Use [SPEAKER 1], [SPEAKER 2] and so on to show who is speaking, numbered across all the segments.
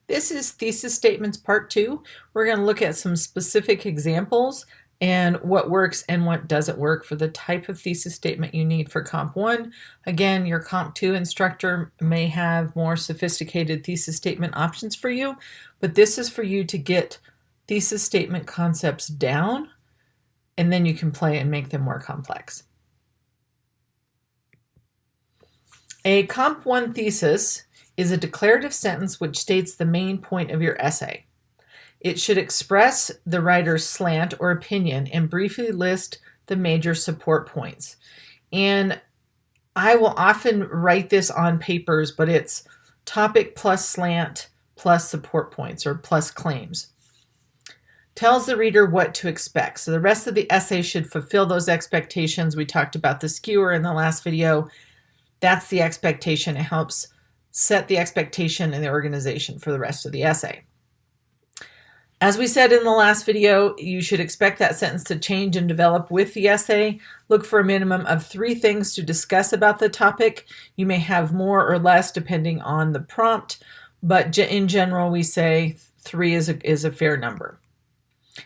[SPEAKER 1] This is Thesis Statements Part 2. We're going to look at some specific examples and what works and what doesn't work for the type of thesis statement you need for Comp 1. Again, your Comp 2 instructor may have more sophisticated thesis statement options for you, but this is for you to get thesis statement concepts down, and then you can play and make them more complex. A Comp 1 thesis is a declarative sentence which states the main point of your essay. It should express the writer's slant or opinion and briefly list the major support points. And I will often write this on papers, but it's topic plus slant plus support points or plus claims. Tells the reader what to expect. So the rest of the essay should fulfill those expectations. We talked about the skewer in the last video. That's the expectation. It helps set the expectation and the organization for the rest of the essay. As we said in the last video, you should expect that sentence to change and develop with the essay. Look for a minimum of 3 things to discuss about the topic. You may have more or less depending on the prompt, but in general we say 3 is a fair number.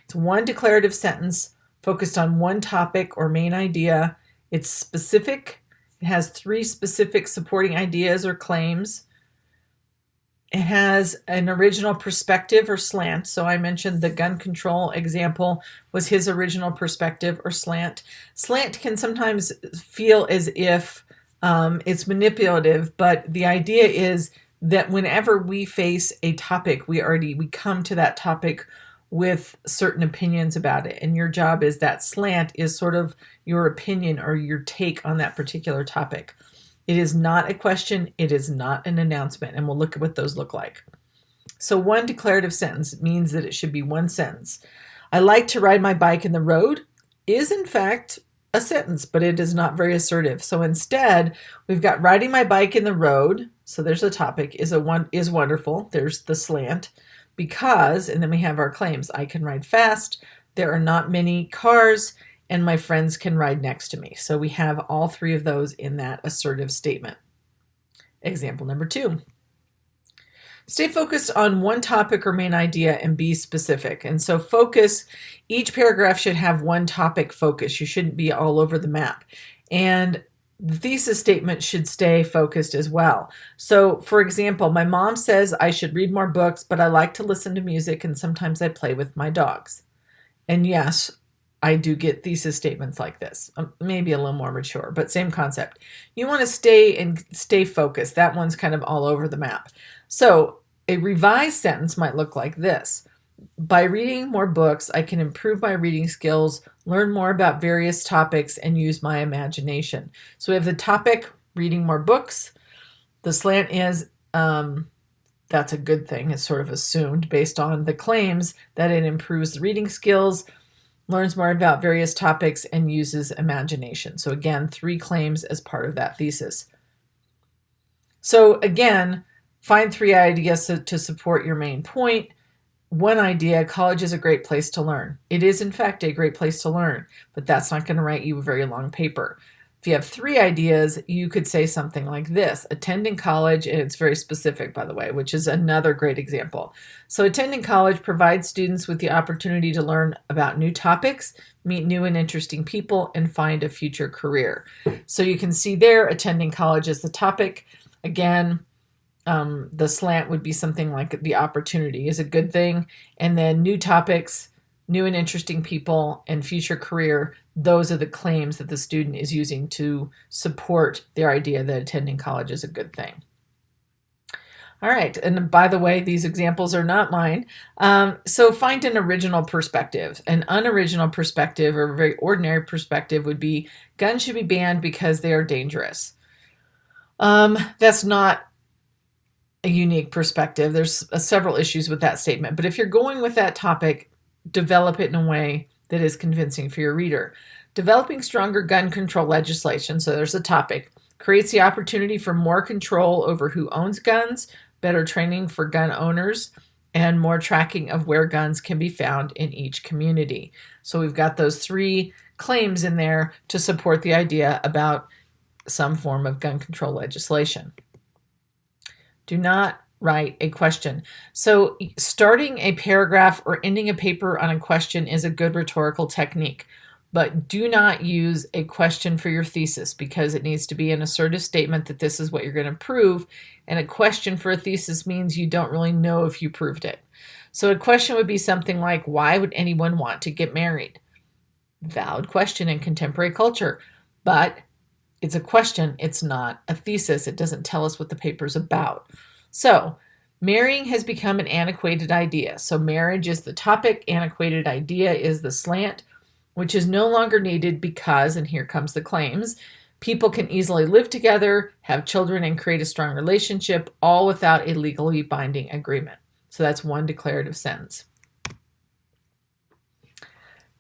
[SPEAKER 1] It's one declarative sentence focused on one topic or main idea. It's specific. It has 3 specific supporting ideas or claims. It has an original perspective or slant. So I mentioned the gun control example was his original perspective or slant. Slant can sometimes feel as if it's manipulative, but the idea is that whenever we face a topic, we come to that topic with certain opinions about it. And your job is that slant is sort of your opinion or your take on that particular topic. It is not a question. It is not an announcement. And we'll look at what those look like. So one declarative sentence means that it should be one sentence. I like to ride my bike in the road is in fact a sentence, but it is not very assertive. So instead, we've got riding my bike in the road. So there's a topic is wonderful. There's the slant. Because, and then we have our claims. I can ride fast, there are not many cars, and my friends can ride next to me. So we have all 3 of those in that assertive statement. Example number 2. Stay focused on one topic or main idea and be specific. And so focus, each paragraph should have one topic focus. You shouldn't be all over the map. And the thesis statement should stay focused as well. So, for example, my mom says I should read more books, but I like to listen to music and sometimes I play with my dogs. And yes, I do get thesis statements like this, maybe a little more mature, but same concept. You want to stay focused. That one's kind of all over the map. So a revised sentence might look like this. By reading more books, I can improve my reading skills, learn more about various topics, and use my imagination. So we have the topic, reading more books. The slant is, that's a good thing. It's sort of assumed based on the claims that it improves the reading skills, learns more about various topics, and uses imagination. So again, 3 claims as part of that thesis. So again, find 3 ideas to support your main point. One idea, college is a great place to learn. It is, in fact, a great place to learn, but that's not going to write you a very long paper. If you have 3 ideas, you could say something like this. Attending college, and it's very specific, by the way, which is another great example. So attending college provides students with the opportunity to learn about new topics, meet new and interesting people, and find a future career. So you can see there, attending college is the topic. Again, the slant would be something like the opportunity is a good thing. And then new topics, new and interesting people, and future career, those are the claims that the student is using to support their idea that attending college is a good thing. All right, and by the way, these examples are not mine. So find an original perspective. An unoriginal perspective or a very ordinary perspective would be guns should be banned because they are dangerous. That's not a unique perspective. There's several issues with that statement, but if you're going with that topic, develop it in a way that is convincing for your reader. Developing stronger gun control legislation, so there's a topic, creates the opportunity for more control over who owns guns, better training for gun owners, and more tracking of where guns can be found in each community. So we've got those 3 claims in there to support the idea about some form of gun control legislation. Do not write a question. So starting a paragraph or ending a paper on a question is a good rhetorical technique, but do not use a question for your thesis because it needs to be an assertive statement that this is what you're going to prove, and a question for a thesis means you don't really know if you proved it. So a question would be something like, why would anyone want to get married? Valid question in contemporary culture, but it's a question, it's not a thesis. It doesn't tell us what the paper's about. So marrying has become an antiquated idea. So marriage is the topic, antiquated idea is the slant, which is no longer needed because, and here comes the claims, people can easily live together, have children, and create a strong relationship, all without a legally binding agreement. So that's one declarative sentence.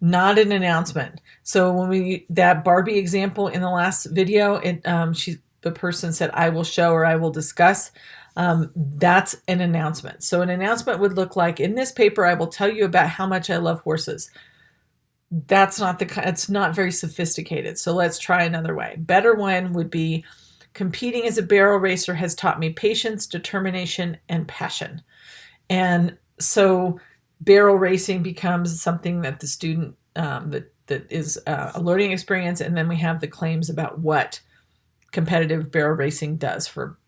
[SPEAKER 1] Not an announcement. So when that Barbie example in the last video, the person said, I will show or I will discuss. That's an announcement. So an announcement would look like, in this paper, I will tell you about how much I love horses. It's not very sophisticated. So let's try another way. Better one would be, competing as a barrel racer has taught me patience, determination, and passion. And so barrel racing becomes something that the student, that is a learning experience. And then we have the claims about what competitive barrel racing does for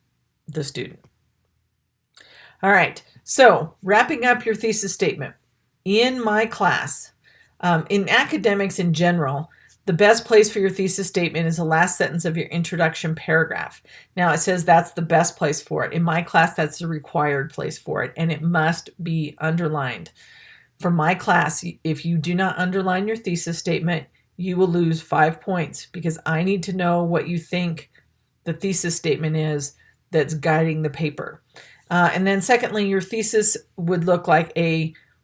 [SPEAKER 1] the student. All right, so wrapping up your thesis statement. In my class, in academics in general, the best place for your thesis statement is the last sentence of your introduction paragraph. Now it says that's the best place for it. In my class, that's the required place for it, and it must be underlined. For my class, if you do not underline your thesis statement, you will lose 5 points because I need to know what you think the thesis statement is that's guiding the paper. And then secondly, your thesis would look like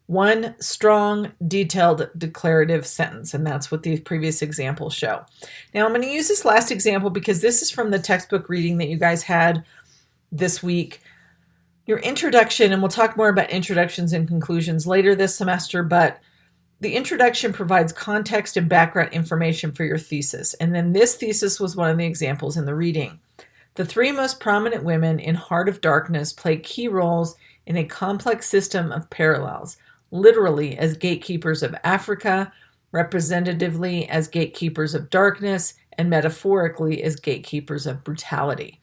[SPEAKER 1] one strong, detailed, declarative sentence, and that's what these previous examples show. Now, I'm going to use this last example because this is from the textbook reading that you guys had this week. Your introduction, and we'll talk more about introductions and conclusions later this semester, but the introduction provides context and background information for your thesis. And then this thesis was one of the examples in the reading. The three most prominent women in Heart of Darkness play key roles in a complex system of parallels, literally as gatekeepers of Africa, representatively as gatekeepers of darkness, and metaphorically as gatekeepers of brutality.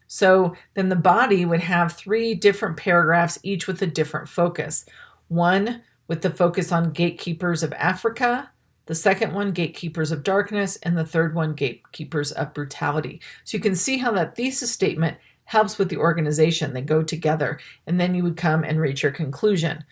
[SPEAKER 1] So then the body would have 3 different paragraphs, each with a different focus. One with the focus on gatekeepers of Africa, the second one, gatekeepers of darkness, and the third one, gatekeepers of brutality. So you can see how that thesis statement helps with the organization. They go together, and then you would come and reach your conclusion.